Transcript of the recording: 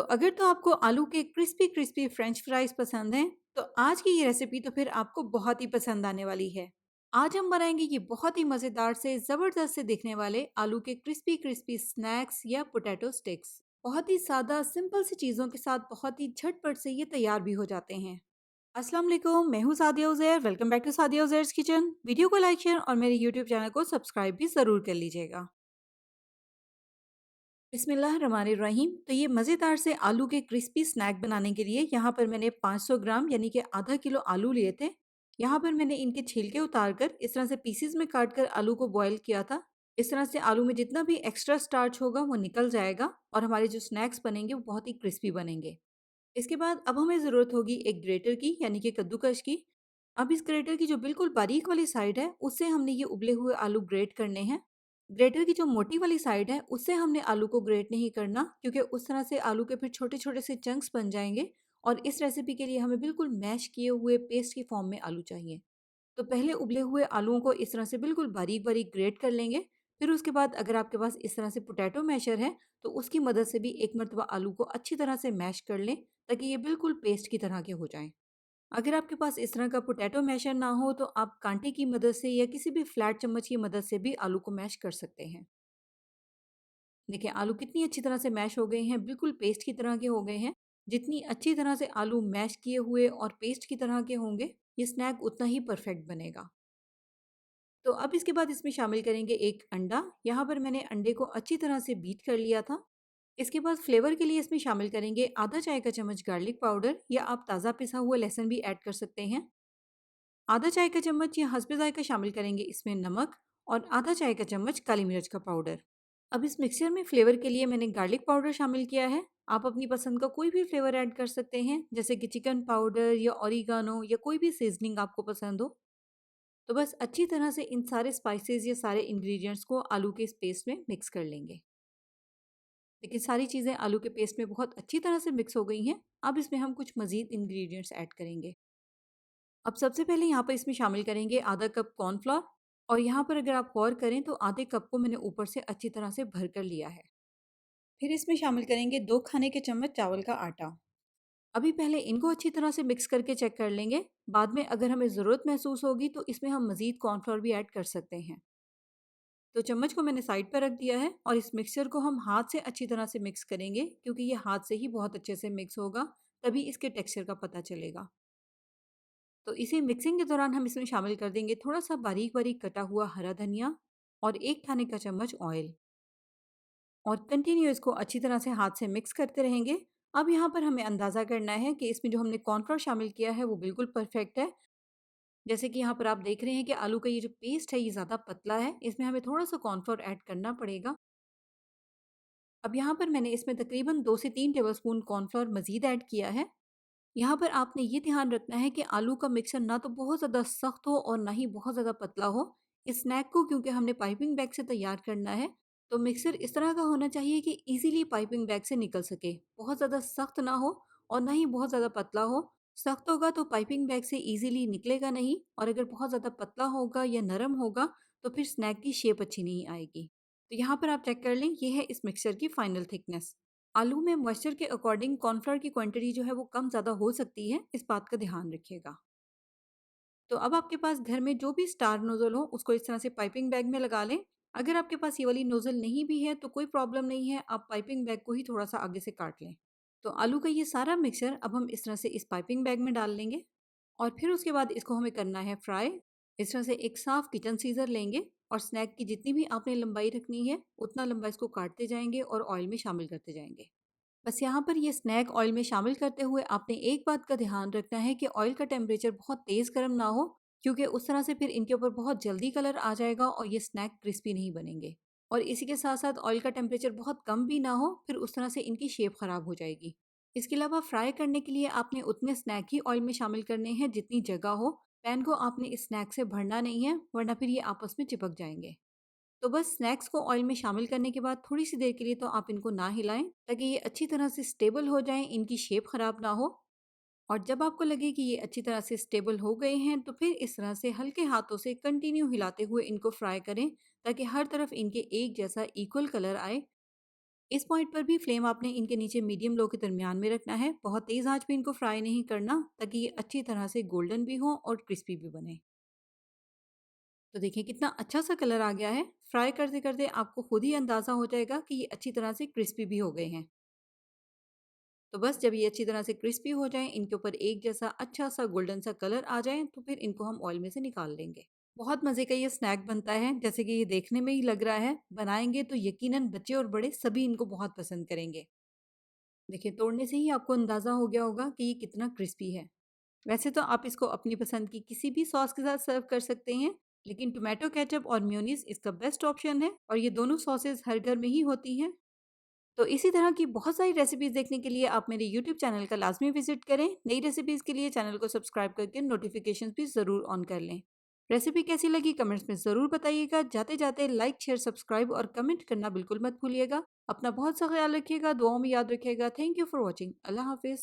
अगर तो आपको आलू के क्रिस्पी क्रिस्पी फ्रेंच फ्राइज पसंद हैं, तो आज की ये रेसिपी तो फिर आपको बहुत ही पसंद आने वाली है। आज हम बनाएंगे ये बहुत ही मज़ेदार से ज़बरदस्त से दिखने वाले आलू के क्रिस्पी क्रिस्पी स्नैक्स या पोटैटो स्टिक्स। बहुत ही सादा सिंपल सी चीज़ों के साथ बहुत ही झटपट से ये तैयार भी हो जाते हैं। अस्सलाम वालेकुम, मैं हूँ Sadia Uzair. Welcome back to Sadia Uzair's kitchen. Video को लाइक शेयर और मेरे यूट्यूब चैनल को सब्सक्राइब भी ज़रूर कर लीजिएगा। बिस्मिल्लाहिर्रहमानिर्रहीम। तो ये मज़ेदार से आलू के क्रिस्पी स्नैक बनाने के लिए यहाँ पर मैंने 500 ग्राम यानी कि आधा किलो आलू लिए थे। यहाँ पर मैंने इनके छिलके उतार कर इस तरह से पीसेस में काट कर आलू को बॉईल किया था। इस तरह से आलू में जितना भी एक्स्ट्रा स्टार्च होगा वो निकल जाएगा और हमारे जो स्नैक्स बनेंगे वो बहुत ही क्रिस्पी बनेंगे। इसके बाद अब हमें ज़रूरत होगी एक ग्रेटर की यानी कि कद्दूकश की। अब इस ग्रेटर की जो बिल्कुल बारीक वाली साइड है उससे हमने ये उबले हुए आलू ग्रेट करने हैं। ग्रेटर की जो मोटी वाली साइड है उससे हमने आलू को ग्रेट नहीं करना, क्योंकि उस तरह से आलू के फिर छोटे छोटे से चंक्स बन जाएंगे और इस रेसिपी के लिए हमें बिल्कुल मैश किए हुए पेस्ट की फॉर्म में आलू चाहिए। तो पहले उबले हुए आलूओं को इस तरह से बिल्कुल बारीक बारीक ग्रेट कर लेंगे। फिर उसके बाद अगर आपके पास इस तरह से पोटैटो मैशर है तो उसकी मदद से भी एक मरतबा आलू को अच्छी तरह से मैश कर लें, ताकि ये बिल्कुल पेस्ट की तरह के हो जाएं। अगर आपके पास इस तरह का पोटैटो मैशर ना हो तो आप कांटे की मदद से या किसी भी फ्लैट चम्मच की मदद से भी आलू को मैश कर सकते हैं। देखिए आलू कितनी अच्छी तरह से मैश हो गए हैं, बिल्कुल पेस्ट की तरह के हो गए हैं। जितनी अच्छी तरह से आलू मैश किए हुए और पेस्ट की तरह के होंगे, ये स्नैक उतना ही परफेक्ट बनेगा। तो अब इसके बाद इसमें शामिल करेंगे एक अंडा। यहाँ पर मैंने अंडे को अच्छी तरह से बीट कर लिया था। इसके बाद फ्लेवर के लिए इसमें शामिल करेंगे आधा चाय का चम्मच गार्लिक पाउडर, या आप ताज़ा पिसा हुआ लहसुन भी ऐड कर सकते हैं। आधा चाय का चम्मच या हस्बे जायका शामिल करेंगे इसमें नमक, और आधा चाय का चम्मच काली मिर्च का पाउडर। अब इस मिक्सचर में फ्लेवर के लिए मैंने गार्लिक पाउडर शामिल किया है। आप अपनी पसंद का कोई भी फ्लेवर ऐड कर सकते हैं, जैसे कि चिकन पाउडर या ऑरिगानो या कोई भी सीजनिंग आपको पसंद हो। तो बस अच्छी तरह से इन सारे स्पाइसेस या सारे इंग्रेडिएंट्स को आलू के इस पेस्ट में मिक्स कर लेंगे। लेकिन सारी चीज़ें आलू के पेस्ट में बहुत अच्छी तरह से मिक्स हो गई हैं। अब इसमें हम कुछ मज़ीद इंग्रेडिएंट्स ऐड करेंगे। अब सबसे पहले यहाँ पर इसमें शामिल करेंगे आधा कप कॉर्नफ्लोर, और यहाँ पर अगर आप गौर करें तो आधे कप को मैंने ऊपर से अच्छी तरह से भर कर लिया है। फिर इसमें शामिल करेंगे 2 खाने के चम्मच चावल का आटा। अभी पहले इनको अच्छी तरह से मिक्स करके चेक कर लेंगे। बाद में अगर हमें ज़रूरत महसूस होगी तो इसमें हम मज़ीद कॉर्नफ्लोर भी ऐड कर सकते हैं। तो चम्मच को मैंने साइड पर रख दिया है और इस मिक्सचर को हम हाथ से अच्छी तरह से मिक्स करेंगे, क्योंकि ये हाथ से ही बहुत अच्छे से मिक्स होगा, तभी इसके टेक्सचर का पता चलेगा। तो इसी मिक्सिंग के दौरान हम इसमें शामिल कर देंगे थोड़ा सा बारीक बारीक कटा हुआ हरा धनिया और 1 खाने का चम्मच ऑयल, और कंटिन्यू इसको अच्छी तरह से हाथ से मिक्स करते रहेंगे। अब यहाँ पर हमें अंदाज़ा करना है कि इसमें जो हमने कॉर्नफ्लोर शामिल किया है वो बिल्कुल परफेक्ट है। जैसे कि यहाँ पर आप देख रहे हैं कि आलू का ये जो पेस्ट है ये ज़्यादा पतला है, इसमें हमें थोड़ा सा कॉर्नफ्लोर ऐड करना पड़ेगा। अब यहाँ पर मैंने इसमें तकरीबन 2 से 3 टेबलस्पून कॉर्नफ्लोर मज़ीद ऐड किया है। यहाँ पर आपने ये ध्यान रखना है कि आलू का मिक्सचर ना तो बहुत ज़्यादा सख्त हो और ना ही बहुत ज़्यादा पतला हो। इस स्नैक को क्योंकि हमने पाइपिंग बैग से तैयार करना है, तो मिक्सचर इस तरह का होना चाहिए कि इजीली पाइपिंग बैग से निकल सके। बहुत ज़्यादा सख्त ना हो और ना ही बहुत ज़्यादा पतला हो। सख्त होगा तो पाइपिंग बैग से इजीली निकलेगा नहीं, और अगर बहुत ज़्यादा पतला होगा या नरम होगा तो फिर स्नैक की शेप अच्छी नहीं आएगी। तो यहाँ पर आप चेक कर लें, ये है इस मिक्सचर की फाइनल थिकनेस। आलू में मॉइस्चर के अकॉर्डिंग कॉर्नफ्लोर की क्वांटिटी जो है वो कम ज़्यादा हो सकती है, इस बात का ध्यान रखिएगा। तो अब आपके पास घर में जो भी स्टार नोज़ल हो उसको इस तरह से पाइपिंग बैग में लगा लें। अगर आपके पास ये वाली नोज़ल नहीं भी है तो कोई प्रॉब्लम नहीं है, आप पाइपिंग बैग को ही थोड़ा सा आगे से काट लें। तो आलू का ये सारा मिक्सचर अब हम इस तरह से इस पाइपिंग बैग में डाल लेंगे, और फिर उसके बाद इसको हमें करना है फ्राई। इस तरह से एक साफ किचन सीजर लेंगे और स्नैक की जितनी भी आपने लंबाई रखनी है उतना लंबा इसको काटते जाएंगे और ऑयल में शामिल करते जाएंगे। बस यहाँ पर ये स्नैक ऑयल में शामिल करते हुए आपने एक बात का ध्यान रखना है कि ऑयल का टेम्परेचर बहुत तेज़ गर्म ना हो, क्योंकि उस तरह से फिर इनके ऊपर बहुत जल्दी कलर आ जाएगा और ये स्नैक क्रिस्पी नहीं बनेंगे। और इसी के साथ साथ ऑयल का टेम्परेचर बहुत कम भी ना हो, फिर उस तरह से इनकी शेप ख़राब हो जाएगी। इसके अलावा फ्राई करने के लिए आपने उतने स्नैक ही ऑयल में शामिल करने हैं जितनी जगह हो। पैन को आपने इस स्नैक से भरना नहीं है, वरना फिर ये आपस में चिपक जाएंगे। तो बस स्नैक्स को ऑयल में शामिल करने के बाद थोड़ी सी देर के लिए तो आप इनको ना हिलाएं, ताकि ये अच्छी तरह से स्टेबल हो जाएं, इनकी शेप खराब ना हो। और जब आपको लगे कि ये अच्छी तरह से स्टेबल हो गए हैं तो फिर इस तरह से हल्के हाथों से कंटिन्यू हिलाते हुए इनको फ्राई करें, ताकि हर तरफ इनके एक जैसा इक्वल कलर आए। इस पॉइंट पर भी फ्लेम आपने इनके नीचे मीडियम लो के दरमियान में रखना है। बहुत तेज़ आँच पे इनको फ्राई नहीं करना, ताकि ये अच्छी तरह से गोल्डन भी हो और क्रिस्पी भी बने। तो देखिए कितना अच्छा सा कलर आ गया है। फ्राई करते-करते आपको खुद ही अंदाज़ा हो जाएगा कि ये अच्छी तरह से क्रिस्पी भी हो गए हैं। तो बस जब ये अच्छी तरह से क्रिस्पी हो जाएँ, इनके ऊपर एक जैसा अच्छा सा गोल्डन सा कलर आ जाए, तो फिर इनको हम ऑयल में से निकाल लेंगे। बहुत मज़े का ये स्नैक बनता है, जैसे कि ये देखने में ही लग रहा है। बनाएँगे तो यकीनन बच्चे और बड़े सभी इनको बहुत पसंद करेंगे। देखिए तोड़ने से ही आपको अंदाज़ा हो गया होगा कि ये कितना क्रिस्पी है। वैसे तो आप इसको अपनी पसंद की किसी भी सॉस के साथ सर्व कर सकते हैं, लेकिन टोमेटो केचप और मेयोनीज़ इसका बेस्ट ऑप्शन है और ये दोनों सॉसेज़ हर घर में ही होती हैं। तो इसी तरह की बहुत सारी रेसिपीज़ देखने के लिए आप मेरे यूट्यूब चैनल का लाज़मी विज़िट करें। नई रेसिपीज़ के लिए चैनल को सब्सक्राइब करके नोटिफ़िकेशंस भी ज़रूर ऑन कर लें। रेसिपी कैसी लगी कमेंट्स में ज़रूर बताइएगा। जाते-जाते लाइक, शेयर, सब्सक्राइब और कमेंट करना बिल्कुल मत भूलिएगा। अपना बहुत सा ख़्याल रखिएगा, दुआओं में याद रखिएगा। Thank you for watching. अल्लाह हाफ़िज़।